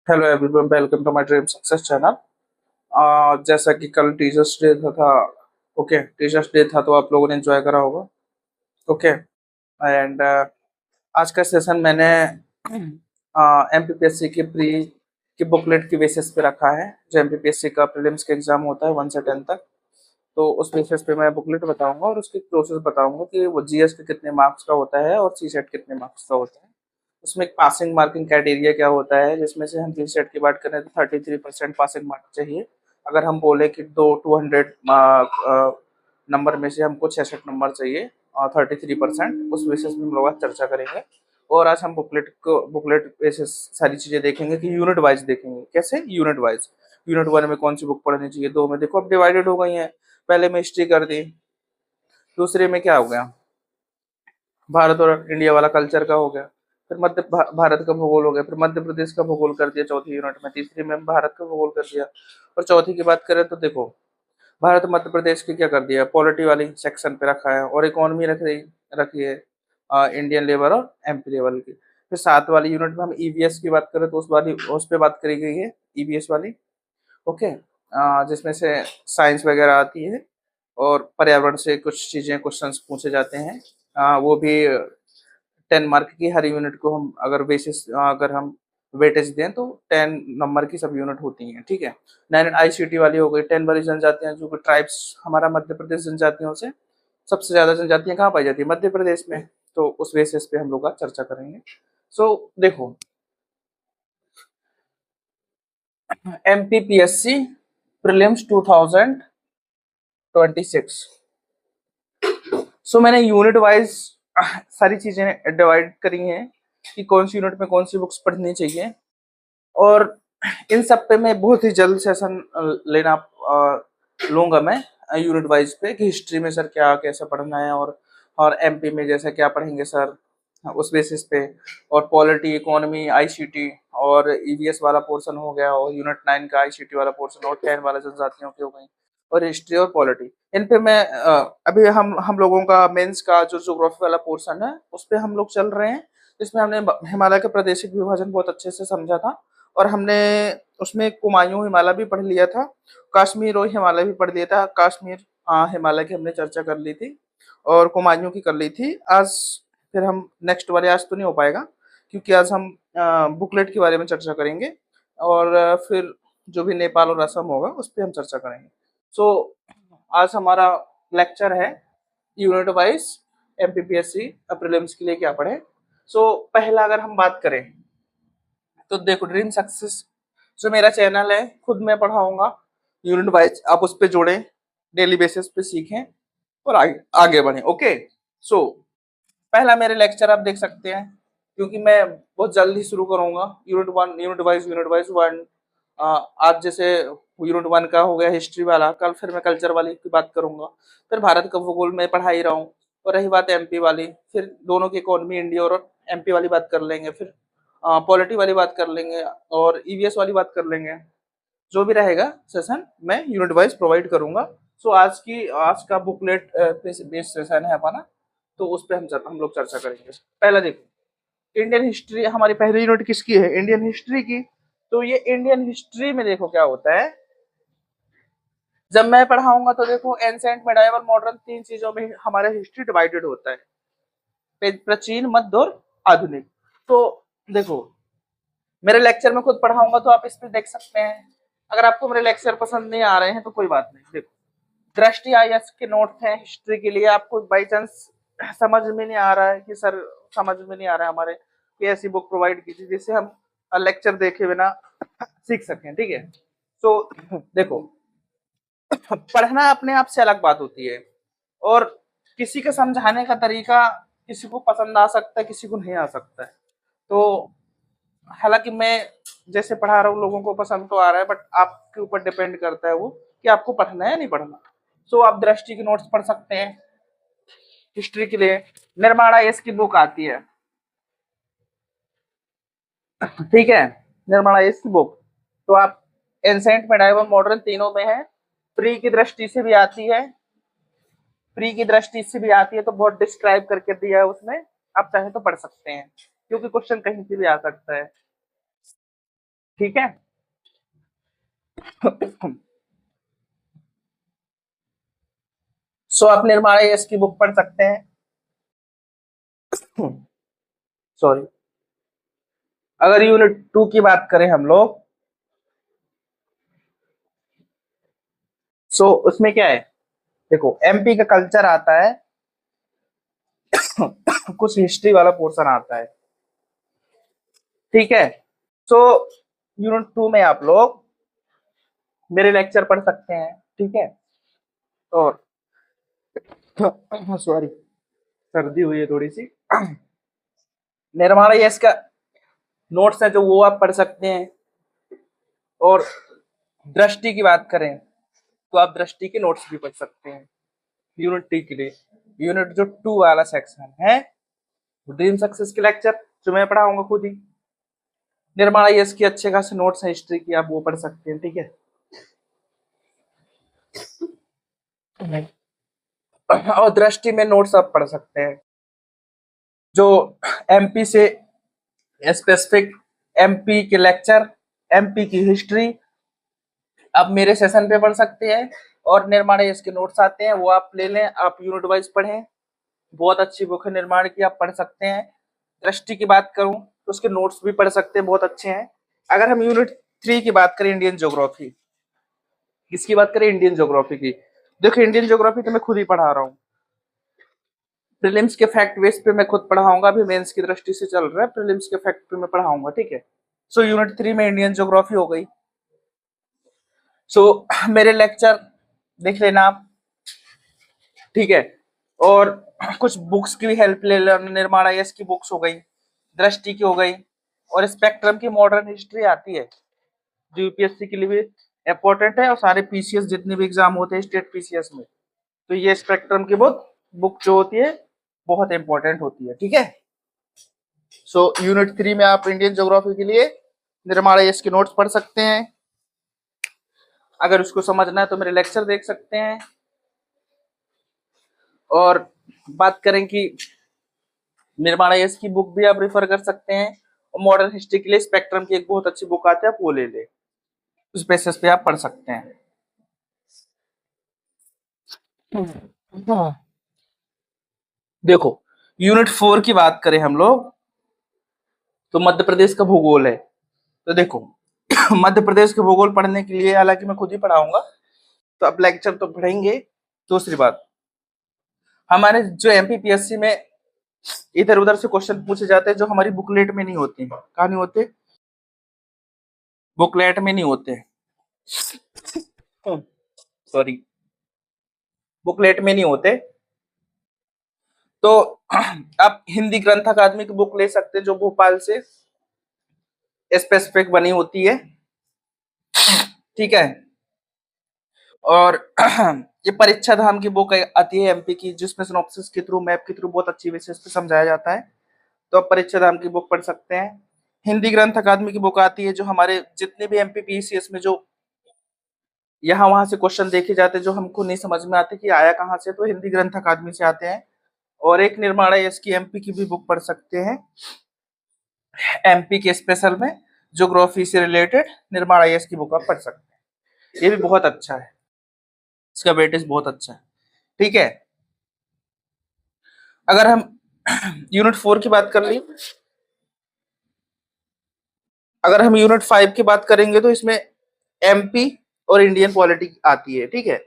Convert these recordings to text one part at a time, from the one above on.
Hello everyone, welcome to my dream success channel. जैसा कि कल टीचर्स डे था। ओके, टीचर्स डे था तो आप लोगों ने एंजॉय करा होगा। ओके। एंड आज का सेशन मैंने एमपीपीएससी की प्री की बुकलेट की बेसिस पे रखा है। जो एमपीपीएससी का प्रीलिम्स का एग्जाम होता है 1 से 10 तक, तो उस बेसिस पे मैं बुकलेट बताऊंगा और उसकी प्रोसेस बताऊंगा कि वो जीएस के कितने मार्क्स का होता है और सीसेट कितने मार्क्स का होता है। उसमें एक पासिंग मार्किंग क्राइटेरिया क्या होता है, जिसमें से हम जीसेट की बात करें तो 33% पासिंग मार्क चाहिए। अगर हम बोले कि 200 नंबर में से हमको 66 नंबर चाहिए और 33%, उस बेसिस पे हम लोग आज चर्चा करेंगे। और आज हम बुकलेट बेसिस सारी चीजें देखेंगे कि यूनिट वाइज देखेंगे। कैसे यूनिट वाइज? यूनिट 1 में कौन सी बुक पढ़नी चाहिए, 2 में देखो अब डिवाइडेड हो गई है। पहले में हिस्ट्री कर दी, दूसरे में क्या हो गया, भारत और इंडिया वाला कल्चर का हो गया, फिर भारत का भूगोल हो गया, फिर मध्य प्रदेश का भूगोल कर दिया चौथी यूनिट में, तीसरी में भारत का भूगोल कर दिया। और चौथी की बात करें तो देखो, भारत मध्य प्रदेश की क्या कर दिया, पॉलिटी वाली सेक्शन पे रखा है और इकोनॉमी रखी है इंडियन लेबर और एमपी लेवल की। फिर सात वाली यूनिट में हम ईवीएस की बात करें तो उस पर बात करी गई है, ईवीएस वाली। ओके। जिसमें से साइंस वगैरह आती है और पर्यावरण से कुछ चीजें क्वेश्चंस पूछे जाते हैं। वो भी 10 मार्क की हर यूनिट को हम अगर हम वेटेज दें तो 10 नंबर की सब यूनिट होती हैं। ठीक है। 9 आईसीटी वाली हो गई, 10 वाली जनजातियां जो कि ट्राइब्स, हमारा मध्य प्रदेश जनजातियों से सबसे ज्यादा जनजातियां कहाँ पाई जाती है, मध्य प्रदेश में। तो उस बेसिस पे हम लोग आज चर्चा करेंगे। सो देखो, एमपीपीएससी प्रीलिम्स 2026। सो मैंने यूनिट वाइज सारी चीजें डिवाइड करी हैं कि कौन सी यूनिट में कौन सी बुक्स पढ़नी चाहिए। और इन सब पे मैं बहुत ही जल्द सेशन लूंगा मैं यूनिट वाइज पे कि हिस्ट्री में सर क्या कैसे पढ़ना है, और एमपी में जैसे क्या पढ़ेंगे सर, उस बेसिस पे। और पॉलिटी, इकोनॉमी, आईसीटी और ईवीएस वाला पोर्शन हो गया, और यूनिट 9 का आईसीटी वाला पोर्शन, और 10 वाला जनजातियों की हो गई, और हिस्ट्री और पॉलिटी। इन पे मैं अभी हम लोगों का मेंस का जो ज्योग्राफी वाला पोर्शन है उस पे हम लोग चल रहे हैं। इसमें हमने हिमालय का प्रादेशिक विभाजन बहुत अच्छे से समझा था, और हमने उसमें कुमायूं हिमालय भी पढ़ लिया था, कश्मीर और हिमालय भी पढ़ लिया था। कश्मीर हिमालय की हमने चर्चा कर ली थी और कुमायूं की कर ली थी। आज फिर हम नेक्स्ट वाले, आज तो नहीं हो पाएगा क्योंकि आज हम बुकलेट के बारे में चर्चा करेंगे, और फिर जो भी नेपाल और असम होगा उस पर हम चर्चा करेंगे। सो आज हमारा लेक्चर है यूनिट वाइज एमपीपीएससी प्रीलिम्स के लिए क्या पढ़े। पहला अगर हम बात करें तो देखो, ड्रीम सक्सेस जो मेरा चैनल है, खुद मैं पढ़ाऊंगा यूनिट वाइज, आप उस पर जोड़ें, डेली बेसिस पे सीखें और आगे आगे बढ़े। ओके। सो पहला मेरे लेक्चर आप देख सकते हैं, क्योंकि मैं बहुत जल्द ही शुरू करूंगा यूनिट 1, यूनिट वाइज 1। आज जैसे यूनिट 1 का हो गया हिस्ट्री वाला, कल फिर मैं कल्चर वाली की बात करूंगा, फिर भारत का भूगोल में पढ़ा ही रहा हूँ। और रही बात एमपी वाली, फिर दोनों की इकोनॉमी, इंडिया और एमपी वाली बात कर लेंगे, फिर पॉलिटी वाली बात कर लेंगे और ईवीएस वाली बात कर लेंगे। जो भी रहेगा सेशन मैं यूनिट वाइज प्रोवाइड करूंगा। आज का बुकलेट बेस्ड सेशन है अपना, तो उस पर हम लोग चर्चा करेंगे। पहला देखो, इंडियन हिस्ट्री हमारी पहली यूनिट किसकी है, इंडियन हिस्ट्री की। तो ये इंडियन हिस्ट्री में देखो क्या होता है, जब मैं पढ़ाऊंगा तो देखो एंसेंट, मेडाइवल, मॉडर्न, तीन चीजों में हमारा हिस्ट्री डिवाइडेड होता है, प्राचीन, मध्य और आधुनिक। तो देखो, मेरे लेक्चर में खुद पढ़ाऊंगा तो आप इस पे देख सकते हैं। अगर आपको मेरे लेक्चर पसंद नहीं आ रहे हैं तो कोई बात नहीं। देखो, दृष्टि आईएएस के नोट्स हैं हिस्ट्री के लिए, आपको बाई चांस समझ में नहीं आ रहा है कि सर समझ में नहीं आ रहा है, हमारे कि ऐसी बुक प्रोवाइड की थी जिससे हम लेक्चर देखे बिना सीख सकें। ठीक है। तो देखो, पढ़ना अपने आप से अलग बात होती है, और किसी का समझाने का तरीका किसी को पसंद आ सकता है, किसी को नहीं आ सकता है। तो हालांकि मैं जैसे पढ़ा रहा हूँ लोगों को पसंद तो आ रहा है, बट आपके ऊपर डिपेंड करता है वो कि आपको पढ़ना है या नहीं पढ़ना। आप दृष्टि के नोट्स पढ़ सकते हैं हिस्ट्री के लिए। निर्माणा यस की बुक आती है, ठीक है, निर्माणा यस की बुक। तो आप एंसेंट, मेडाइवल, मॉडर्न तीनों में है। प्री की दृष्टि से भी आती है, प्री की दृष्टि से भी आती है, तो बहुत डिस्क्राइब करके दिया है उसमें, आप चाहे तो पढ़ सकते हैं क्योंकि क्वेश्चन कहीं से भी आ सकता है। ठीक है। सो आप निर्माणा यस की बुक पढ़ सकते हैं। सॉरी। अगर यूनिट 2 की बात करें हम लोग, सो उसमें क्या है, देखो एमपी का कल्चर आता है, कुछ हिस्ट्री वाला पोर्शन आता है, ठीक है। सो यूनिट 2 में आप लोग मेरे लेक्चर पढ़ सकते हैं, ठीक है। और सॉरी, सर्दी हुई है थोड़ी सी। निर्माणा यस का नोट्स है जो वो आप पढ़ सकते हैं। और दृष्टि की बात करें तो आप दृष्टि के नोट्स भी पढ़ सकते हैं यूनिट 2 के लिए। यूनिट जो 2 वाला सेक्शन है, ड्रीम सक्सेस के लेक्चर जो मैं पढ़ाऊंगा खुद ही। निर्माणा यस की अच्छे खासे नोट्स है हिस्ट्री की, आप वो पढ़ सकते हैं, ठीक है। और दृष्टि में नोट्स आप पढ़ सकते हैं जो एमपी से स्पेसिफिक, एमपी के लेक्चर, एमपी की हिस्ट्री आप मेरे सेशन पे पढ़ सकते हैं। और निर्माण इसके नोट्स आते हैं, वो आप ले लें, आप यूनिट वाइज पढ़ें। बहुत अच्छी बुक है निर्माण की, आप पढ़ सकते हैं। दृष्टि की बात करूं तो उसके नोट्स भी पढ़ सकते हैं, बहुत अच्छे हैं। अगर हम यूनिट 3 की बात करें, इंडियन ज्योग्राफी, किसकी बात करें, इंडियन ज्योग्राफी की। देखो इंडियन ज्योग्राफी तो मैं खुद ही पढ़ा रहा हूँ। प्रीलिम्स के फैक्ट बेस पे मैं खुद पढ़ाऊंगा, अभी मेंस की दृष्टि से चल रहा है, प्रीलिम्स के फैक्ट पे मैं पढ़ाऊंगा, ठीक है। सो यूनिट 3 में इंडियन ज्योग्राफी हो गई। सो मेरे लेक्चर देख लेना आप, ठीक है। और कुछ बुक्स की भी हेल्प ले लेना, निर्माण आईएएस की बुक्स हो गई, दृष्टि की हो गई, और स्पेक्ट्रम की मॉडर्न हिस्ट्री आती है जो यूपीएससी के लिए भी इंपॉर्टेंट है, और सारे पीसीएस जितने भी एग्जाम होते हैं स्टेट पीसीएस में, तो ये स्पेक्ट्रम की बुक जो होती है बहुत इंपॉर्टेंट होती है, ठीक है। सो यूनिट 3 में आप इंडियन ज्योग्राफी के लिए निर्माण आईएएस के नोट्स पढ़ सकते हैं। अगर उसको समझना है तो मेरे लेक्चर देख सकते हैं। और बात करें कि निर्माण आईएएस की बुक भी आप रेफर कर सकते हैं, और मॉडर्न हिस्ट्री के लिए स्पेक्ट्रम की एक बहुत अच्छी बुक आती है, आप वो ले ले, उस बेसिस पे आप पढ़ सकते हैं। देखो यूनिट 4 की बात करें हम लोग तो मध्य प्रदेश का भूगोल है। तो देखो मध्य प्रदेश के भूगोल पढ़ने के लिए हालांकि मैं खुद ही पढ़ाऊंगा, तो अब लेक्चर तो पढ़ेंगे। दूसरी बात, हमारे जो एमपीपीएससी में इधर उधर से क्वेश्चन पूछे जाते हैं जो हमारी बुकलेट में नहीं होते, कहाँ नहीं होते, बुकलेट में नहीं होते, सॉरी, बुकलेट में नहीं होते, तो आप हिंदी ग्रंथ अकादमी की बुक ले सकते हैं जो भोपाल से स्पेसिफिक बनी होती है, ठीक है। और ये परीक्षा धाम की बुक आती है एमपी की, जिसमें सिनॉप्सिस के थ्रू, मैप के थ्रू बहुत अच्छी बेसिस पे समझाया जाता है, तो आप परीक्षा धाम की बुक पढ़ सकते हैं। हिंदी ग्रंथ अकादमी की बुक आती है जो हमारे जितने भी एमपी पीसीएस में जो यहाँ वहां से क्वेश्चन देखे जाते हैं जो हमको नहीं समझ में आते कि आया कहाँ से, तो हिंदी ग्रंथ अकादमी से आते हैं। और एक निर्माण आईएएस की एमपी की भी बुक पढ़ सकते हैं, एमपी के स्पेशल में ज्योग्राफी से रिलेटेड निर्माण आईएएस की बुक आप पढ़ सकते हैं, ये भी बहुत अच्छा है, इसका वेटेज बहुत अच्छा है, ठीक है। अगर हम यूनिट 4 की बात कर ली, अगर हम यूनिट 5 की बात करेंगे तो इसमें एमपी और इंडियन पॉलिटी आती है, ठीक है।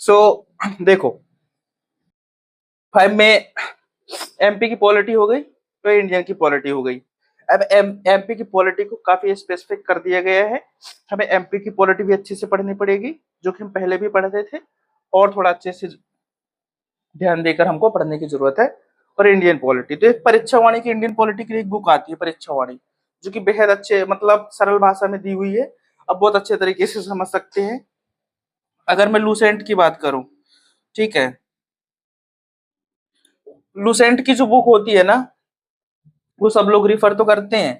सो देखो 5 में एमपी की पॉलिटी हो गई तो इंडियन की पॉलिटी हो गई। अब एमपी की पॉलिटी को काफी स्पेसिफिक कर दिया गया है, हमें एमपी की पॉलिटी भी अच्छे से पढ़नी पड़ेगी, जो कि हम पहले भी पढ़ते थे, और थोड़ा अच्छे से ध्यान देकर हमको पढ़ने की जरूरत है। और इंडियन पॉलिटी, तो एक परीक्षा वाणी की इंडियन पॉलिटी की एक बुक आती है परीक्षा वाणी, जो कि बेहद अच्छे मतलब सरल भाषा में दी हुई है, अब बहुत अच्छे तरीके से समझ सकते हैं। अगर मैं लूसेंट की बात करूं, ठीक है, लूसेंट की जो बुक होती है ना, वो सब लोग रिफर तो करते हैं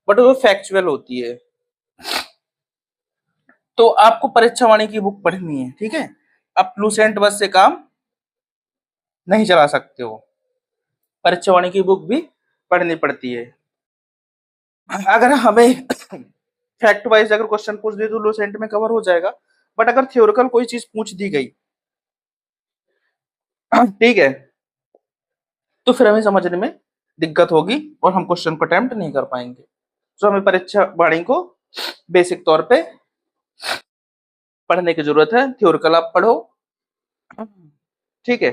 बट वो फैक्चुअल होती है, तो आपको परीक्षा वाणी की बुक पढ़नी है, ठीक है। आप लूसेंट बस से काम नहीं चला सकते हो, परीक्षा वाणी की बुक भी पढ़नी पड़ती है। अगर हमें फैक्ट वाइज अगर क्वेश्चन पूछ दिए तो लूसेंट में कवर हो जाएगा, बट अगर थ्योरिकल कोई चीज पूछ दी गई ठीक है, तो फिर हमें समझने में दिक्कत होगी और हम क्वेश्चन को अटेम्प्ट नहीं कर पाएंगे। तो हमें परीक्षा वाणी को बेसिक तौर पे पढ़ने की जरूरत है। थ्योरिकल आप पढ़ो, ठीक है।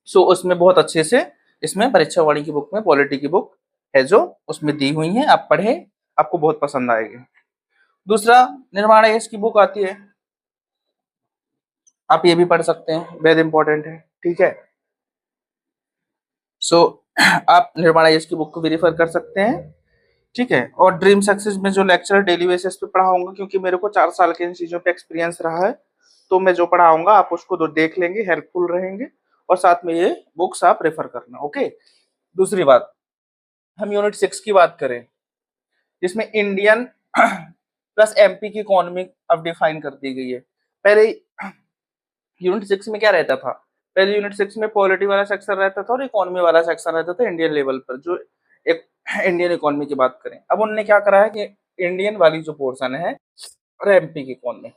सो उसमें बहुत अच्छे से, इसमें परीक्षा वाणी की बुक में पॉलिटी की बुक है जो उसमें दी हुई है, आप पढ़े, आपको बहुत पसंद आएगी। दूसरा, निर्माण आईएएस की बुक आती है, आप ये भी पढ़ सकते हैं, वेरी इंपॉर्टेंट है, ठीक है। सो आप निर्माण आईएएस की बुक को भी रेफर कर सकते हैं, ठीक है। और ड्रीम सक्सेस में जो लेक्चर डेली बेसिस पे पढ़ाऊंगा, क्योंकि मेरे को 4 साल के इन चीजों पे एक्सपीरियंस रहा है, तो मैं जो पढ़ाऊंगा आप उसको तो देख लेंगे, हेल्पफुल रहेंगे, और साथ में ये बुक्स आप रेफर करना, ओके। दूसरी बात, हम यूनिट 6 की बात करें, जिसमें इंडियन प्लस एमपी की इकोनॉमी अब डिफाइन कर दी गई है। पहले यूनिट 6 में क्या रहता था, पहले यूनिट 6 में पॉलिटी वाला सेक्शन रहता था और इकोनॉमी वाला सेक्शन रहता था इंडियन लेवल पर, जो एक इंडियन इकोनॉमी की बात करें। अब उन्होंने क्या करा है कि इंडियन वाली जो पोर्शन है और एमपी की इकोनॉमी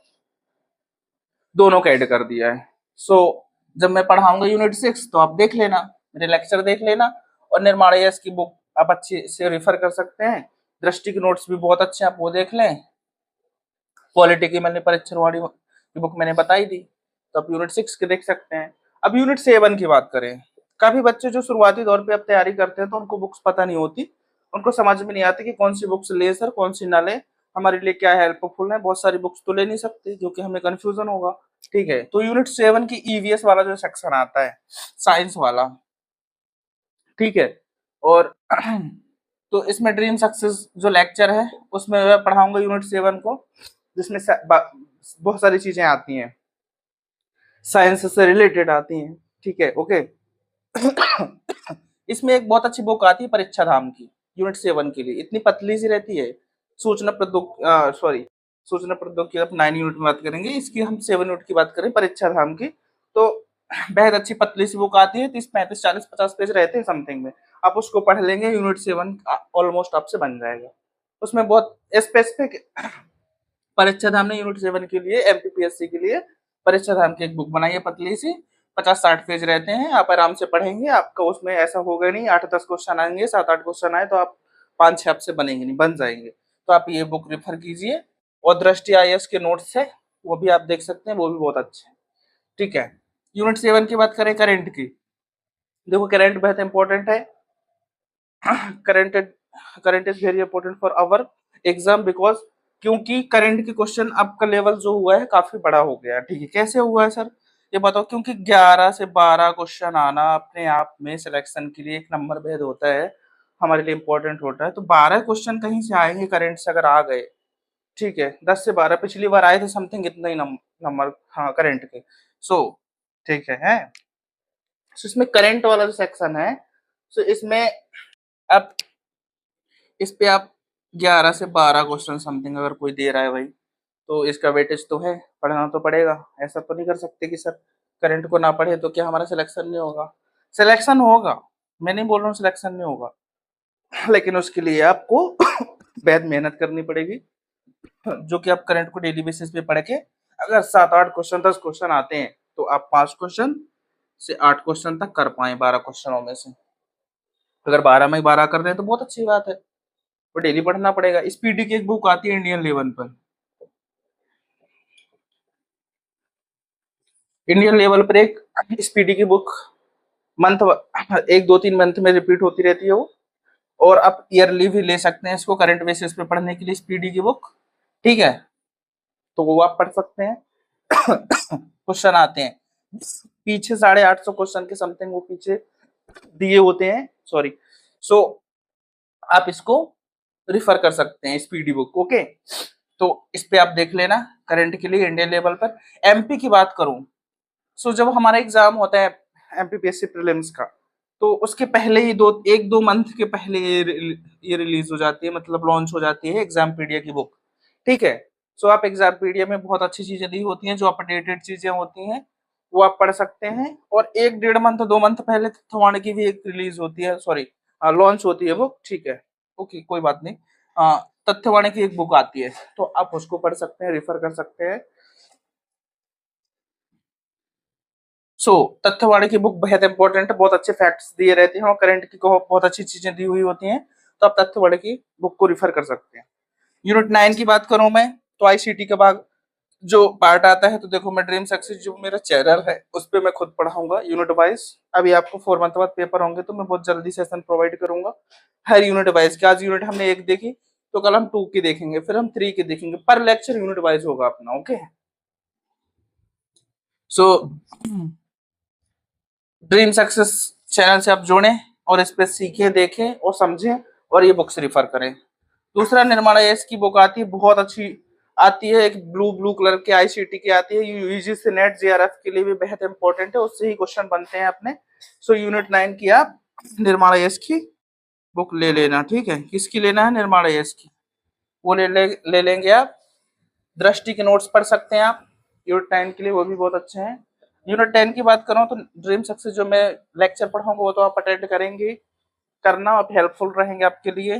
दोनों का ऐड कर दिया है। सो जब मैं पढ़ाऊंगा यूनिट 6 तो आप देख लेना, मेरे लेक्चर देख लेना, और निर्माण आईएएस की बुक आप अच्छे से रेफर कर सकते हैं। दृष्टि के नोट्स भी बहुत अच्छे हैं, आप वो देख लें। पॉलिटी की मैंने परीक्षा वाली की बुक मैंने बताई दी, तो आप यूनिट 6 के देख सकते हैं। अब यूनिट 7 की बात करें, काफी बच्चे जो शुरुआती दौर पे अब तैयारी करते हैं तो उनको बुक्स पता नहीं होती, उनको समझ में नहीं आती कि कौन सी बुक्स ले सर, कौन सी ना ले, हमारे लिए क्या हेल्पफुल है। बहुत सारी बुक्स तो ले नहीं सकते क्योंकि हमें कंफ्यूजन होगा, ठीक है। तो यूनिट 7 की ईवीएस वाला जो सेक्शन आता है, साइंस वाला, ठीक है। और तो इसमें ड्रीम सक्सेस जो लेक्चर है उसमें मैं पढ़ाऊंगा यूनिट 7 को, जिसमें बहुत सारी चीजें आती हैं, साइंस से रिलेटेड आती हैं, ठीक है, ओके। इसमें एक बहुत अच्छी बुक आती है परीक्षा धाम की, यूनिट 7 के लिए, इतनी पतली सी रहती है। सूचना प्रौद्योगिकी, सॉरी, सूचना प्रौद्योगिकी आप 9 यूनिट में बात करेंगे, इसकी हम 7 यूनिट की बात करें परीक्षा धाम की, तो बेहद अच्छी पतली सी बुक आती है, 30 35 40 50 पेज रहते हैं समथिंग में, आप उसको पढ़ लेंगे, यूनिट 7 ऑलमोस्ट आपसे बन जाएगा। उसमें बहुत स्पेसिफिक परीक्षा धाम ने यूनिट 7 के लिए, एमपीपीएससी के लिए परीक्षा धाम की एक बुक बनाई है, पतली सी, 50 60 पेज रहते हैं, आप आराम से पढ़ेंगे, आपका उसमें ऐसा होगा नहीं 8 10 क्वेश्चन आएंगे, 7 8 क्वेश्चन आए तो आप 5 6 आपसे बनेंगे नहीं, बन जाएंगे। तो आप ये बुक रेफर कीजिए, और दृष्टि आईएएस के नोट्स है वो भी आप देख सकते हैं, वो भी बहुत अच्छे हैं, ठीक है। यूनिट 7 की बात करें करंट की, देखो करंट बहुत इंपॉर्टेंट है। Current current is very important for our exam, because क्योंकि करंट के क्वेश्चन आपका लेवल जो हुआ है काफी बड़ा हो गया, ठीक है। कैसे हुआ है सर, ये बताओ, क्योंकि 11 से 12 क्वेश्चन आना अपने आप में सिलेक्शन के लिए एक नंबर भेद होता है, हमारे लिए इंपॉर्टेंट होता है। तो 12 क्वेश्चन कहीं से आएंगे करंट से, अगर आ गए, ठीक है, 10 से 12 पिछली बार आए थे समथिंग इतना ही नंबर, हाँ, करंट के। सो ठीक है। सो इसमें करंट वाला जो सेक्शन है, सो इसमें आप, इस पे आप 11 से 12 क्वेश्चन समथिंग अगर कोई दे रहा है भाई, तो इसका वेटेज तो है, पढ़ना तो पड़ेगा। ऐसा तो नहीं कर सकते कि सर करंट को ना पढ़े तो क्या हमारा सिलेक्शन नहीं होगा, सिलेक्शन होगा, मैं नहीं बोल रहा हूँ सिलेक्शन नहीं होगा, लेकिन उसके लिए आपको बेहद मेहनत करनी पड़ेगी, जो कि आप करंट को डेली बेसिस पे पढ़ के, अगर 7 8 क्वेश्चन 10 क्वेश्चन आते हैं तो आप 5 क्वेश्चन से 8 क्वेश्चन तक कर पाए 12 क्वेश्चनों में से। अगर 12 में 12 कर रहे हैं तो बहुत अच्छी बात है, वो डेली पढ़ना पड़ेगा। स्पीडी की एक बुक आती है इंडियन लेवल पर, इंडियन लेवल पर एक स्पीडी की बुक मंथ, 1 2 3 मंथ में रिपीट होती रहती है वो, और आप ईयरली भी ले सकते हैं इसको करंट बेसिस पे पढ़ने के लिए, स्पीडी की बुक, ठीक है। तो वो आप पढ़ सकते हैं। क्वेश्चन आते हैं पीछे 850 क्वेश्चन के समथिंग वो पीछे दिए होते हैं, सॉरी। सो आप इसको रिफर कर सकते हैं स्पीडी बुक, ओके। तो इस पे आप देख लेना करंट के लिए इंडियन लेवल पर। एमपी की बात करूं, सो जब हमारा एग्जाम होता है एमपीपीएससी प्रीलिम्स का, तो उसके पहले ही 1 2 मंथ के पहले ये रिलीज हो जाती है, मतलब लॉन्च हो जाती है एग्जाम पीडिया की बुक, ठीक है। सो आप एग्जाम पीडिया में बहुत अच्छी चीजें दी होती हैं, जो अपडेटेड चीजें होती हैं वो आप पढ़ सकते हैं। और 1 1.5 मंथ 2 मंथ पहले थवाण की भी एक रिलीज होती है, सॉरी, लॉन्च होती है बुक, ठीक है। ओके, कोई बात नहीं। तथ्यवाणी की एक बुक आती है, तो आप उसको पढ़ सकते हैं, रिफर कर सकते हैं। तथ्यवाणी की बुक बेहद इंपॉर्टेंट है, बहुत अच्छे फैक्ट्स दिए रहते हैं और करंट की बहुत अच्छी चीजें दी हुई होती हैं, तो आप तथ्यवाणी की बुक को रिफर कर सकते हैं। यूनिट 9 की बात करूं मैं, तो आईसीटी का भाग जो पार्ट आता है, तो देखो मैं ड्रीम सक्सेस जो मेरा चैनल है उस पर मैं खुद पढ़ाऊंगा यूनिट वाइज। अभी आपको 4 मंथ बाद पेपर होंगे, तो मैं बहुत जल्दी सेशन प्रोवाइड करूंगा हर यूनिट वाइज। आज यूनिट हमने 1 देखी, तो कल हम 2 की देखेंगे, फिर हम 3 की देखेंगे, पर लेक्चर यूनिट वाइज होगा अपना। ओके, सो ड्रीम सक्सेस चैनल से आप जुड़ें और इस पे सीखें, देखें और समझें, और ये बुक्स रिफर करें। दूसरा, निर्माण आईएएस की बुक आती है, बहुत अच्छी आती है, एक ब्लू ब्लू कलर के आईसीटी की आती है, यूजीसी नेट जेआरएफ के लिए भी बेहद इंपॉर्टेंट है, उससे ही क्वेश्चन बनते हैं अपने। यूनिट 9 की आप निर्माण आईएएस की बुक ले लेना, ठीक है। किसकी लेना है? निर्माण आईएएस की, वो ले लेंगे आप। दृष्टि के नोट्स पढ़ सकते हैं आप यूनिट 9 के लिए, वो भी बहुत अच्छे हैं। यूनिट 10 की बात करूं, तो ड्रीम सक्सेस जो मैं लेक्चर पढ़ाऊंगा वो तो आप अटेंड करेंगे, करना आप, हेल्पफुल रहेंगे आपके लिए।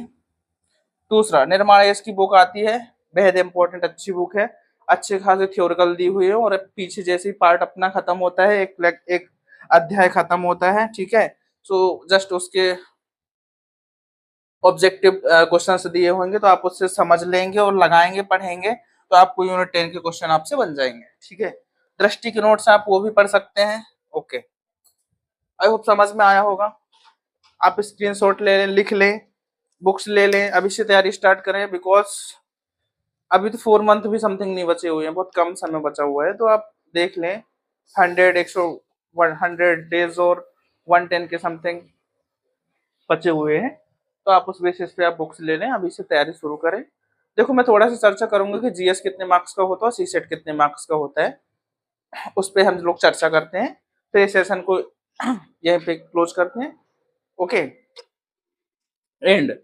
दूसरा, निर्माण यश की बुक आती है, बेहद इंपॉर्टेंट अच्छी बुक है, अच्छे खासे थ्योरिकल दी हुई है, और पीछे जैसे ही पार्ट अपना खत्म होता है, एक अध्याय खत्म होता है, ठीक है, जस्ट उसके ऑब्जेक्टिव क्वेश्चंस दिए होंगे, तो आप उससे समझ लेंगे और लगाएंगे, पढ़ेंगे, तो आपको यूनिट 10 के क्वेश्चन आपसे बन जाएंगे, ठीक है। दृष्टि के नोट्स आप वो भी पढ़ सकते हैं। ओके, आई होप समझ में आया होगा। आप स्क्रीनशॉट ले लें, लिख लें, बुक्स ले लें, अभी से तैयारी स्टार्ट करें, बिकॉज अभी तो 4 मंथ भी समथिंग नहीं बचे हुए हैं, बहुत कम समय बचा हुआ है, तो आप देख लें 100 और 110 के समथिंग बचे हुए हैं, तो आप उस बेसिस पे आप बुक्स ले लें, अभी से तैयारी शुरू करें। देखो मैं थोड़ा सा चर्चा करूंगा कि जीएस कितने मार्क्स का होता है, सीसेट कितने मार्क्स का होता है, उस पर हम लोग चर्चा करते हैं, तो इस सेशन को यहीं पे क्लोज करते हैं। ओके, एंड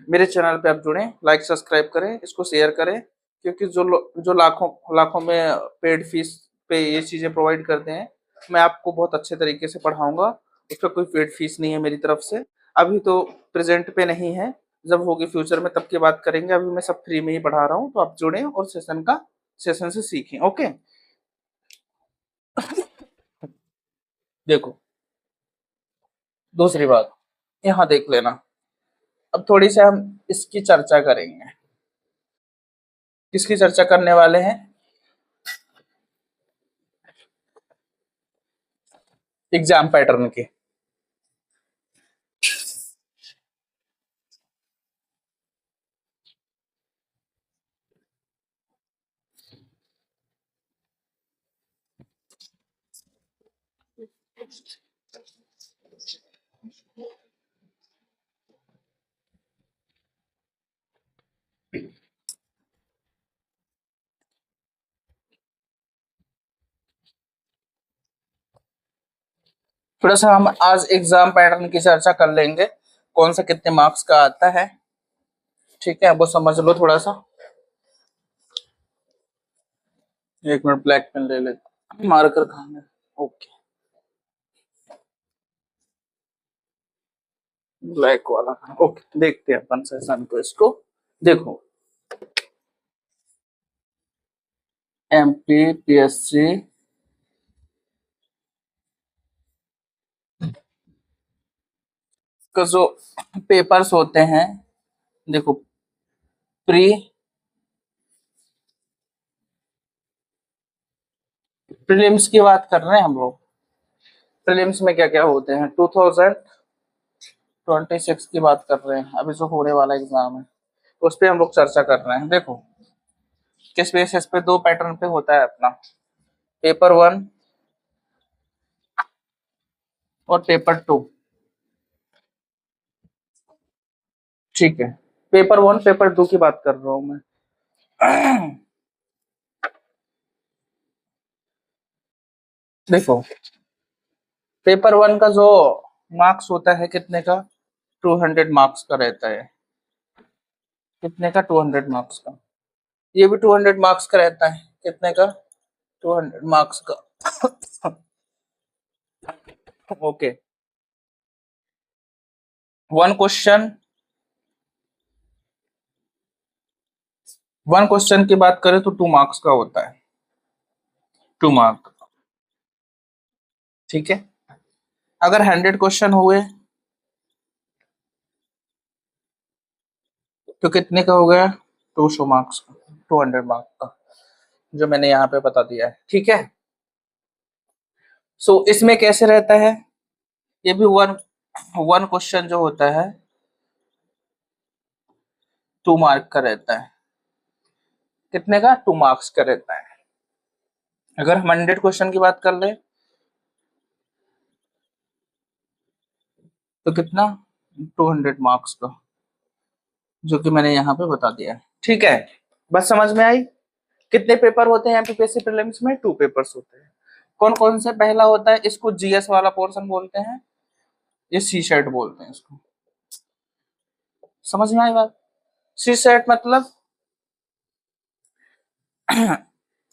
मेरे चैनल पे आप जुड़ें, लाइक सब्सक्राइब करें, इसको शेयर करें, क्योंकि जो लाखों लाखों में पेड फीस पे ये चीज़ें प्रोवाइड करते हैं, मैं आपको बहुत अच्छे तरीके से पढ़ाऊंगा, उस पर कोई पेड फीस नहीं है मेरी तरफ से। अभी तो प्रेजेंट पे नहीं है, जब होगी फ्यूचर में तब की बात करेंगे, अभी मैं सब फ्री में ही पढ़ा रहा हूँ, तो आप जुड़ें और सेशन से सीखें। ओके, देखो दूसरी बात यहाँ देख लेना, अब थोड़ी सी हम इसकी चर्चा करेंगे। किसकी चर्चा करने वाले हैं? एग्जाम पैटर्न की। थोड़ा सा हम आज एग्जाम पैटर्न की चर्चा कर लेंगे, कौन सा कितने मार्क्स का आता है, ठीक है, वो समझ लो थोड़ा सा। 1 मिनट, ब्लैक पेन ले लेते, मार्कर कहाँ है? ओके, ब्लैक वाला। ओके, देखते हैं अपन सेशन को, इसको देखो। एमपी पीएससी का जो पेपर्स होते हैं, देखो प्री प्रीलिम्स की बात कर रहे हैं हम लोग। प्रीलिम्स में क्या क्या होते हैं, 2026 की बात कर रहे हैं, अभी जो होने वाला एग्जाम है उस पर हम लोग चर्चा कर रहे हैं। देखो किस बेसिस पे, 2 पैटर्न पे होता है अपना, पेपर 1 और पेपर 2, ठीक है। पेपर 1 पेपर 2 की बात कर रहा हूं मैं। देखो पेपर 1 का जो मार्क्स होता है कितने का, 200 मार्क्स का रहता है। कितने का? 200 मार्क्स का। ये भी 200 मार्क्स का रहता है, कितने का? 200 मार्क्स का। ओके, 1 क्वेश्चन वन क्वेश्चन की बात करें तो 2 मार्क्स का होता है, 2 मार्क। ठीक है, अगर 100 क्वेश्चन हुए तो कितने का हो गया, 200 मार्क्स का, 200 मार्क का, जो मैंने यहाँ पे बता दिया है। ठीक है, सो इसमें कैसे रहता है, ये भी वन वन क्वेश्चन जो होता है 2 मार्क का रहता है। कितने का, 2 मार्क्स का रहता है। अगर हम 100 क्वेश्चन की बात कर ले तो कितना, 200 मार्क्स का, जो कि मैंने यहाँ पे बता दिया है। ठीक है, बस समझ में आई। कितने पेपर होते हैं एमपीपीएससी प्रीलिम्स में, 2 पेपर्स होते हैं। कौन कौन से, पहला होता है इसको जीएस वाला पोर्शन बोलते हैं, ये सी सेट बोलते हैं इसको। समझ में आई बात। सी सेट मतलब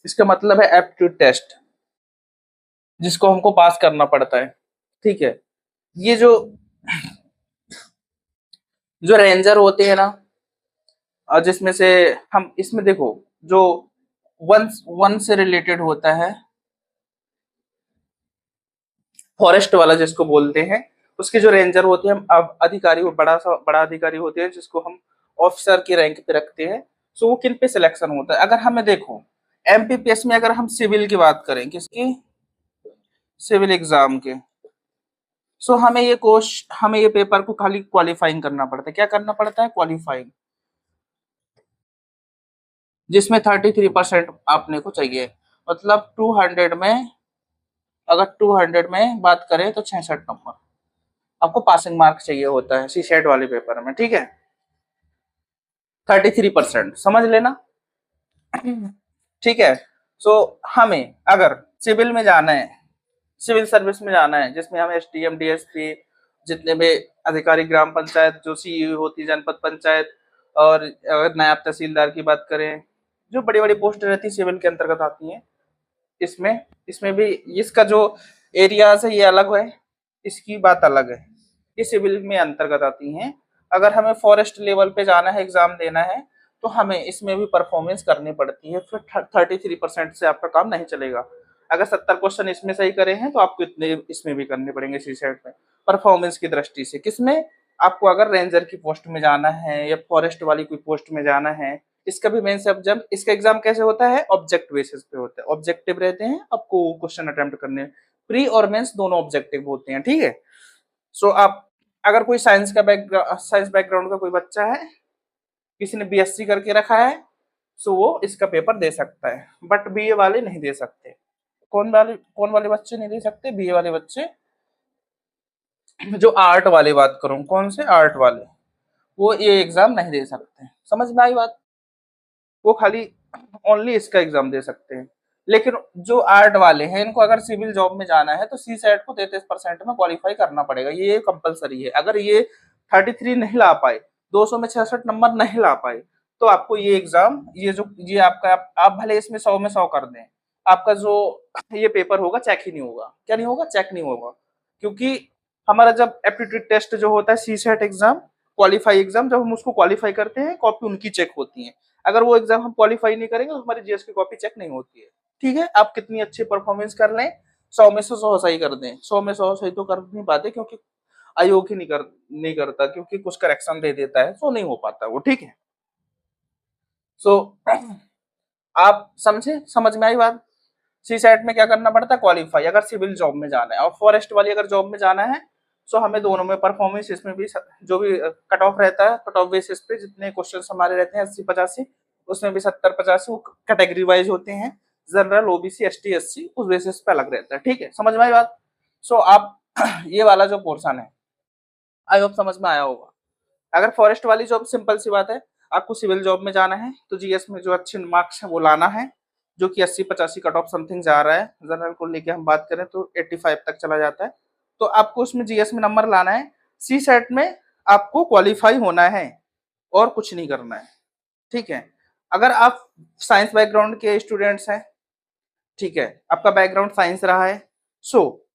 इसका मतलब है एप्टीट्यूड टेस्ट, जिसको हमको पास करना पड़ता है। ठीक है, ये जो जो रेंजर होते हैं ना, और जिसमें से हम इसमें देखो, जो वन वन से रिलेटेड होता है, फॉरेस्ट वाला जिसको बोलते हैं, उसके जो रेंजर होते हैं, अब अधिकारी, बड़ा अधिकारी होते हैं, जिसको हम ऑफिसर की रैंक पे रखते हैं। सो वो किन पे सिलेक्शन होता है, अगर हमें देखो एमपीपीएस में, अगर हम सिविल की बात करें, किसकी, सिविल एग्जाम के, सो हमें ये पेपर को खाली क्वालिफाइंग करना पड़ता है। क्या करना पड़ता है, क्वालिफाइंग, जिसमें 33% आपने को चाहिए। मतलब 200 में, अगर 200 में बात करें तो 66 नंबर आपको पासिंग मार्क चाहिए होता है सी सेट वाले पेपर में। ठीक है, 33% समझ लेना। ठीक है, सो हमें अगर सिविल में जाना है, सिविल सर्विस में जाना है, जिसमें हमें एसडीएम, डीएसपी, जितने भी अधिकारी, ग्राम पंचायत जो सीईओ होती है, जनपद पंचायत, और अगर नायब तहसीलदार की बात करें, जो बड़ी बड़ी पोस्ट रहती है सिविल के अंतर्गत आती हैं। इसमें इसमें भी इसका जो एरिया है ये अलग है, इसकी बात अलग है, ये सिविल में अंतर्गत आती हैं। अगर हमें फॉरेस्ट लेवल पे जाना है, एग्जाम देना है, तो हमें इसमें भी परफॉर्मेंस करनी पड़ती है। फिर 33% से आपका काम नहीं चलेगा। अगर 70 क्वेश्चन इसमें सही करे हैं तो आपको इतने इसमें भी करने पड़ेंगे सी सेट में, परफॉर्मेंस की दृष्टि से। किसमें, आपको अगर रेंजर की पोस्ट में जाना है या फॉरेस्ट वाली कोई पोस्ट में जाना है, इसका भी मेन सब्जेक्ट, इसका एग्जाम कैसे होता है, ऑब्जेक्ट बेसिस पे होता है। ऑब्जेक्टिव रहते हैं, आपको क्वेश्चन अटेम्प्ट करने, प्री और मेंस दोनों ऑब्जेक्टिव होते हैं। ठीक है, सो आप अगर कोई साइंस बैकग्राउंड का कोई बच्चा है, किसी ने बीएससी करके रखा है, सो वो इसका पेपर दे सकता है, बट बीए वाले नहीं दे सकते। कौन वाले बच्चे नहीं दे सकते, बीए वाले बच्चे, जो आर्ट वाले बात करूं, कौन से, आर्ट वाले, वो ये एग्जाम नहीं दे सकते। समझ में आई बात, वो खाली ओनली इसका एग्जाम दे सकते हैं। लेकिन जो आर्ट वाले हैं, इनको अगर सिविल जॉब में जाना है तो सी सेट को 33% में क्वालिफाई करना पड़ेगा, ये कंपलसरी है। अगर ये 33 नहीं ला पाए, 200 में 66 नंबर नहीं ला पाए, तो आपको ये एग्जाम, ये आपका, आप भले इसमें 100 में 100 कर दें, आपका जो ये पेपर होगा चेक ही नहीं होगा। क्या नहीं होगा, चेक नहीं होगा। क्योंकि हमारा जब एप्टीट्यूड टेस्ट जो होता है, सी सेट एग्जाम, क्वालिफाई एग्जाम, जब हम उसको क्वालिफाई करते हैं, कॉपी उनकी चेक होती है। अगर वो एग्जाम हम क्वालिफाई नहीं करेंगे तो हमारी जीएस की कॉपी चेक नहीं होती है। ठीक है, आप कितनी अच्छी परफॉर्मेंस कर लें, 100 में से 100 सही कर दें, 100 में 100 सही तो कर नहीं पाते, क्योंकि आयोग ही नहीं करता, क्योंकि कुछ करेक्शन दे देता है, सो नहीं हो पाता वो। ठीक है, सो आप समझे, समझ में आई बात। सी सेट में क्या करना पड़ता है, क्वालिफाई, अगर सिविल जॉब में जाना है। और फॉरेस्ट वाली अगर जॉब में जाना है, सो हमें दोनों में परफॉर्मेंस, इसमें भी जो भी कट ऑफ रहता है, कट ऑफ बेसिस पे जितने क्वेश्चन हमारे रहते हैं 80-85, उसमें भी 70-85 वो कैटेगरी वाइज होते हैं, जनरल, ओबीसी, एसटी, एससी, उस बेसिस पे अलग रहता है। ठीक है, समझ में आई बात। सो आप ये वाला जो पोर्शन है, आई होप समझ में आया होगा। अगर फॉरेस्ट वाली जॉब, सिंपल सी बात है, आपको सिविल जॉब में जाना है तो जीएस में जो अच्छे मार्क्स है वो लाना है, जो कि 80-85 कट ऑफ समथिंग जा रहा है। जनरल को लेके हम बात करें तो 85 तक चला जाता है। तो आपको उसमें जीएस में नंबर लाना है। सी सेट में आपको क्वालिफाई होना है और कुछ नहीं करना है। ठीक है, अगर आप साइंस बैकग्राउंड के स्टूडेंट्स हैं, ठीक है, आपका बैकग्राउंड साइंस रहा है, सो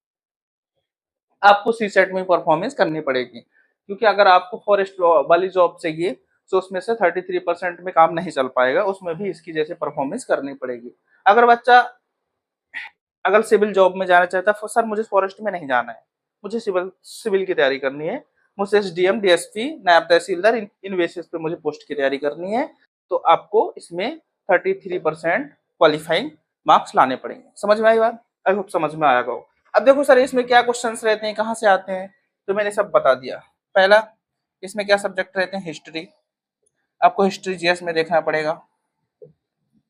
आपको सी सेट में परफॉर्मेंस करनी पड़ेगी। क्योंकि अगर आपको फॉरेस्ट वाली जॉब चाहिए, तो उसमें से 33% में काम नहीं चल पाएगा, उसमें भी इसकी जैसे परफॉर्मेंस करनी पड़ेगी। अगर बच्चा अगर सिविल जॉब में जाना चाहता है, सर मुझे फॉरेस्ट में नहीं जाना है, मुझे सिविल सिविल की तैयारी करनी है, मुझे एसडीएम डीएसपी नायब तहसीलदार इन बेसिस पे मुझे पोस्ट की तैयारी करनी है, तो आपको इसमें 33% क्वालिफाइंग मार्क्स लाने पड़ेंगे। समझ में आई बात? आई होप समझ में आएगा। अब देखो सर इसमें क्या क्वेश्चंस रहते हैं, कहाँ से आते हैं, तो मैंने सब बता दिया। पहला, इसमें क्या सब्जेक्ट रहते हैं, हिस्ट्री, आपको हिस्ट्री जीएस में देखना पड़ेगा,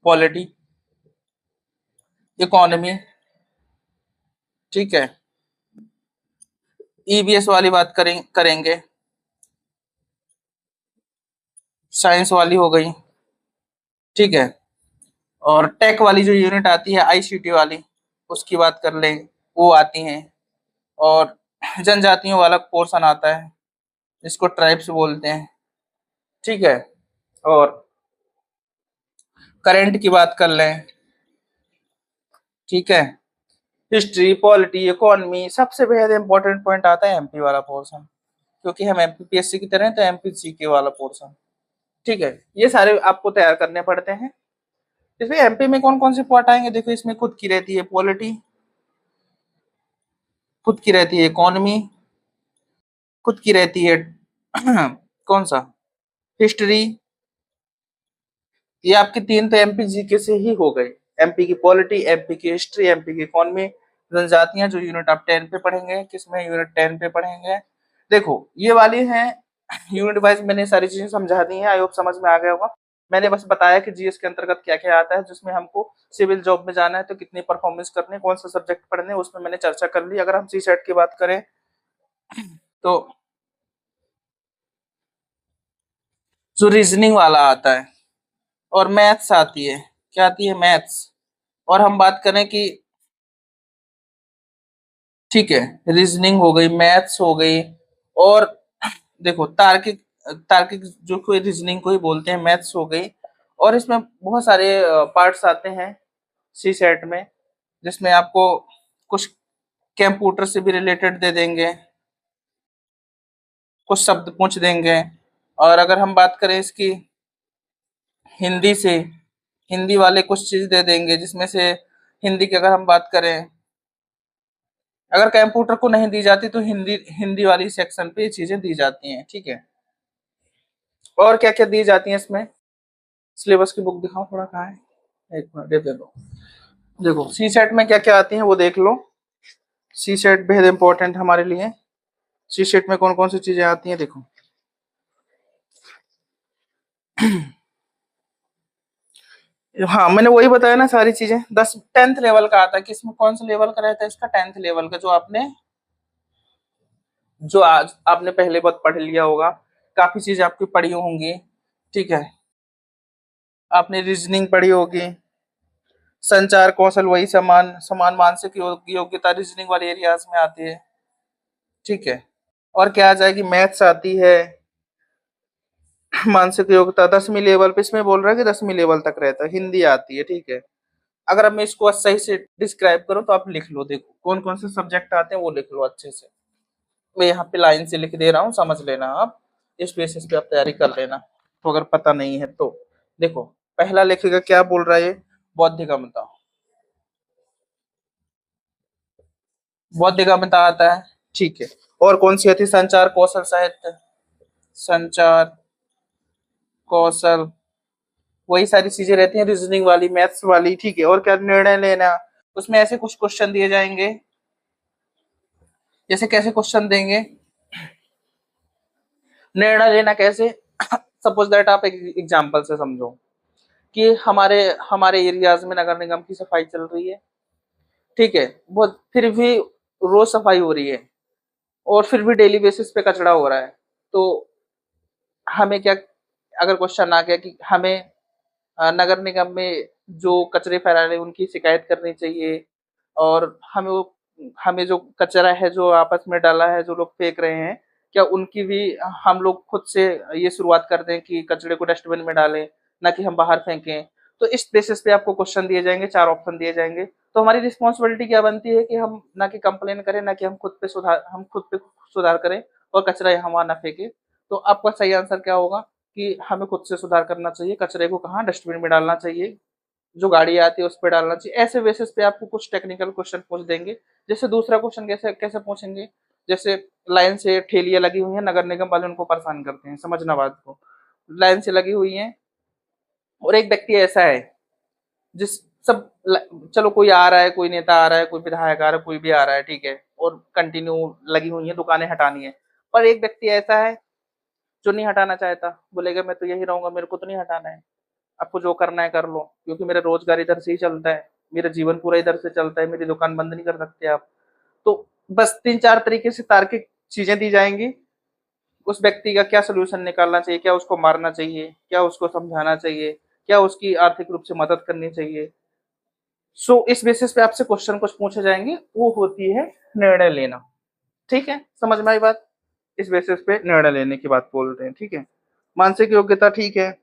पॉलिटी, इकोनॉमी, ठीक है, ईवीएस वाली बात करेंगे, साइंस वाली हो गई, ठीक है, और टेक वाली जो यूनिट आती है आईसीटी वाली, उसकी बात कर लें, वो आती हैं, और जनजातियों वाला पोर्शन आता है जिसको ट्राइब्स बोलते हैं, ठीक है, और करंट की बात कर लें, ठीक है, हिस्ट्री, पॉलिटी, इकोनॉमी, सबसे बेहद इंपॉर्टेंट पॉइंट आता है एमपी वाला पोर्शन, क्योंकि हम एमपीपीएससी की तरह हैं, तो एमपी जीके वाला पोर्शन, ठीक है, ये सारे आपको तैयार करने पड़ते हैं। इसमें एमपी में कौन कौन से पार्ट आएंगे, देखो इसमें खुद की रहती है पॉलिटी, खुद की रहती है इकोनॉमी, खुद की रहती है कौन सा, हिस्ट्री, ये आपके तीन तो एमपी जीके से ही हो गए, एमपी की पॉलिटी, एमपी की हिस्ट्री, एमपी की इकोनॉमी। जनजातियां जो यूनिट आप 10 पे पढ़ेंगे, किसमें यूनिट 10 पे पढ़ेंगे, देखो ये वाली है यूनिट वाइज मैंने सारी चीजें समझा दी हैं, आई होप समझ में आ गया होगा। मैंने बस बताया कि जीएस के अंतर्गत क्या क्या आता है, जिसमें हमको सिविल जॉब में जाना है तो कितनी परफॉर्मेंस करनी है, कौन सा सब्जेक्ट पढ़ने है, उसमें मैंने चर्चा कर ली। अगर हम सी सेट की बात करें तो जो रीजनिंग वाला आता है और मैथ्स आती है, क्या आती है, मैथ्स, और हम बात करें कि ठीक है, रीजनिंग हो गई, मैथ्स हो गई, और देखो तार्किक, तार्किक जो कोई रीजनिंग को ही बोलते हैं, मैथ्स हो गई, और इसमें बहुत सारे पार्ट्स आते हैं सी सेट में, जिसमें आपको कुछ कंप्यूटर से भी रिलेटेड दे देंगे, कुछ शब्द पूछ देंगे, और अगर हम बात करें इसकी हिंदी से, हिंदी वाले कुछ चीज दे देंगे, जिसमें से हिंदी की अगर हम बात करें, अगर कंप्यूटर को नहीं दी जाती तो हिंदी हिंदी वाली सेक्शन पे ये चीजें दी जाती हैं, ठीक है। और क्या क्या दी जाती हैं इसमें, सिलेबस की बुक दिखाओ थोड़ा, कहाँ है, एक मिनट दे दो। देखो सी सेट में क्या क्या आती है वो देख लो, सी सेट बेहद इंपॉर्टेंट हमारे लिए। सी सेट में कौन कौन सी चीजें आती हैं, देखो हाँ मैंने वही बताया ना सारी चीजें, 10th लेवल का आता है, किसमें कौन सा लेवल का रहता है इसका, 10th लेवल का, जो आज आपने पहले बहुत पढ़ लिया होगा, काफी चीजें आपकी पढ़ी होंगी, ठीक है, आपने रीजनिंग पढ़ी होगी, संचार कौशल वही समान समान मानसिक योग्यता रीजनिंग वाले एरियाज में आती है, ठीक है, और क्या आ जाएगी, मैथ्स आती है, मानसिक योग्यता 10वीं लेवल पे, इसमें बोल रहा है कि 10वीं लेवल तक रहता है, हिंदी आती है, ठीक है। अगर अब मैं इसको सही से डिस्क्राइब करूं तो आप लिख लो, देखो कौन कौन से सब्जेक्ट आते हैं वो लिख लो अच्छे से, मैं यहाँ पे लाइन से लिख दे रहा हूँ, समझ लेना आप, इस बेसिस पे आप तैयारी कर लेना, तो अगर पता नहीं है तो देखो, पहला लिखेगा, क्या बोल रहा है, बौद्धिकमता, बौद्धिकमता आता है, ठीक है, और कौन सी आती है, संचार कौशल साहित्य, संचार कौशल, वही सारी चीजें रहती हैं रीजनिंग वाली, मैथ्स वाली, ठीक है, और क्या, निर्णय लेना, उसमें ऐसे कुछ क्वेश्चन दिए जाएंगे, जैसे कैसे क्वेश्चन देंगे, निर्णय लेना कैसे, सपोज दैट आप एक एग्जांपल से समझो कि हमारे हमारे एरियाज में नगर निगम की सफाई चल रही है, ठीक है, बहुत फिर भी रोज सफाई हो रही है, और फिर भी डेली बेसिस पे कचरा हो रहा है, तो हमें क्या, अगर क्वेश्चन आ गया कि हमें नगर निगम में जो कचरे फैला रहे हैं उनकी शिकायत करनी चाहिए, और हमें जो कचरा है जो आपस में डाला है, जो लोग फेंक रहे हैं, क्या उनकी भी हम लोग खुद से ये शुरुआत कर दें कि कचरे को डस्टबिन में डालें, ना कि हम बाहर फेंकें। तो इस बेसिस पे आपको क्वेश्चन दिए जाएंगे, 4 ऑप्शन दिए जाएंगे, तो हमारी रिस्पॉन्सिबिलिटी क्या बनती है कि हम ना कि कंप्लेन करें, ना कि हम खुद पे सुधार करें और कचरा यहाँ वहाँ ना फेंके। तो आपका सही आंसर क्या होगा, कि हमें खुद से सुधार करना चाहिए, कचरे को कहाँ डस्टबिन में डालना चाहिए, जो गाड़ी आती है उस पे डालना चाहिए। ऐसे बेसिस पे आपको कुछ टेक्निकल क्वेश्चन पूछ देंगे। जैसे दूसरा क्वेश्चन कैसे कैसे पूछेंगे, जैसे लाइन से ठेलियां लगी हुई हैं, नगर निगम वाले उनको परेशान करते हैं, समझना बात को। लाइन से लगी हुई हैं और एक व्यक्ति ऐसा है जिस सब चलो कोई आ रहा है, कोई नेता आ रहा है, कोई विधायक आ रहा है, कोई भी आ रहा है, ठीक है, और कंटिन्यू लगी हुई है, दुकानें हटानी है। पर एक व्यक्ति ऐसा है जो नहीं हटाना चाहता, बोलेगा मैं तो यही रहूंगा, मेरे को तो नहीं हटाना है। आपको जो करना है कर लो, क्योंकि मेरा रोजगार इधर से ही चलता है, मेरा जीवन पूरा इधर से चलता है, मेरी दुकान बंद नहीं कर सकते आप। तो बस 3-4 तरीके से तार्किक चीजें दी जाएंगी। उस व्यक्ति का क्या सोल्यूशन निकालना चाहिए, क्या उसको मारना चाहिए, क्या उसको समझाना चाहिए, क्या उसकी आर्थिक रूप से मदद करनी चाहिए। सो इस बेसिस पे आपसे क्वेश्चन कुछ पूछे जाएंगे, वो होती है निर्णय लेना। ठीक है, समझ में आई बात। इस बेसिस पे निर्णय लेने की बात बोल रहे हैं, ठीक है। मानसिक योग्यता, ठीक है।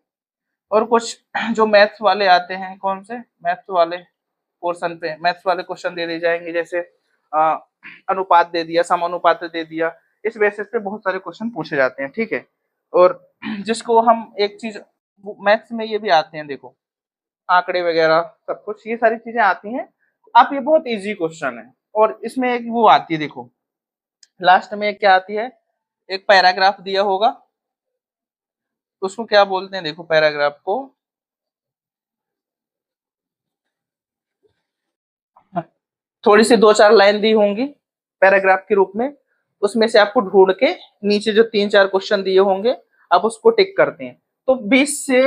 और कुछ जो मैथ्स वाले आते हैं, कौन से मैथ्स वाले पोर्शन पे मैथ्स वाले क्वेश्चन दे दिए जाएंगे, जैसे अ, अनुपात दे दिया, समानुपात दे दिया। इस बेसिस पे बहुत सारे क्वेश्चन पूछे जाते हैं, ठीक है। और जिसको हम एक चीज, मैथ्स में ये भी आते हैं, देखो आंकड़े वगैरह सब कुछ, ये सारी चीजें आती हैं। आप, ये बहुत इजी क्वेश्चन है। और इसमें एक वो आती है, देखो लास्ट में एक क्या आती है, एक पैराग्राफ दिया होगा, उसको क्या बोलते हैं, देखो पैराग्राफ को थोड़ी सी 2-4 लाइन दी होंगी पैराग्राफ के रूप में, उसमें से आपको ढूंढ के नीचे जो 3-4 क्वेश्चन दिए होंगे, आप उसको टिक करते हैं। तो 20 से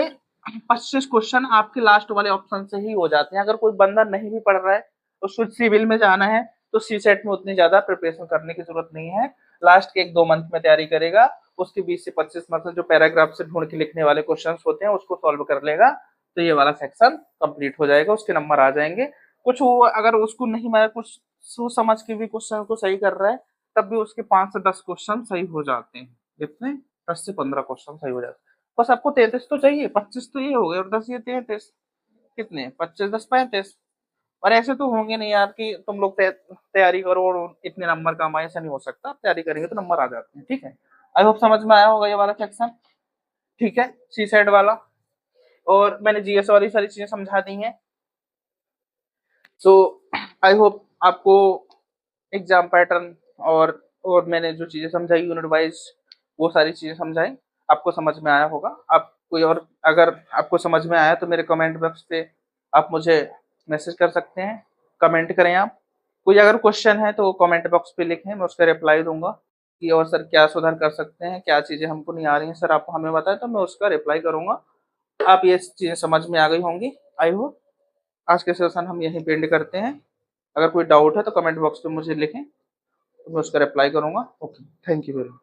25 क्वेश्चन आपके लास्ट वाले ऑप्शन से ही हो जाते हैं। अगर कोई बंदा नहीं भी पढ़ रहा है, तो सिविल में जाना है, तो सी सेट में उतनी ज्यादा प्रिपरेशन करने की जरूरत नहीं है। लास्ट के 1-2 मंथ में तैयारी करेगा, उसके 20 से 25 मार्क्स जो पैराग्राफ से ढूंढ के लिखने वाले क्वेश्चन होते हैं उसको सॉल्व कर लेगा, तो ये वाला सेक्शन कंप्लीट हो जाएगा, उसके नंबर आ जाएंगे। कुछ वो अगर उसको नहीं, मैं कुछ सोच समझ के भी क्वेश्चन को सही कर रहा है, तब भी उसके 5 से 10 क्वेश्चन सही हो जाते हैं। कितने? 10 से 15 क्वेश्चन सही हो जाते हैं। बस आपको 33 तो चाहिए, 25 तो ये हो गए और 10 ये 33, कितने? 25-10-35। और ऐसे तो होंगे नहीं यार कि तुम लोग तैयारी करो और इतने नंबर कम आए, ऐसा नहीं हो सकता। आप तैयारी करेंगे तो नंबर आ जाते हैं, ठीक है। आई होप समझ में आया होगा ये वाला सेक्शन, ठीक है, सी सेट वाला। और मैंने जीएस वाली सारी चीजें समझा दी हैं। सो आई होप आपको एग्जाम पैटर्न और मैंने जो चीजें समझाई यूनिट वाइज, वो सारी चीजें समझाई, आपको समझ में आया होगा। आप कोई और अगर आपको समझ में आया तो मेरे कमेंट बॉक्स पे आप मुझे मैसेज कर सकते हैं, कमेंट करें आप। कोई अगर क्वेश्चन है तो कमेंट बॉक्स पे लिखें, मैं उसका रिप्लाई दूंगा कि और सर क्या सुधार कर सकते हैं, क्या चीजें हमको नहीं आ रही हैं सर, आप हमें बताएं, तो मैं उसका रिप्लाई करूंगा। आप ये चीजें समझ में आ गई होंगी, आई होप। आज के सेशन हम यहीं पे एंड करते हैं। अगर कोई डाउट है तो कमेंट बॉक्स पे मुझे लिखें, तो मैं उसका रिप्लाई करूंगा। Okay, thank you very much.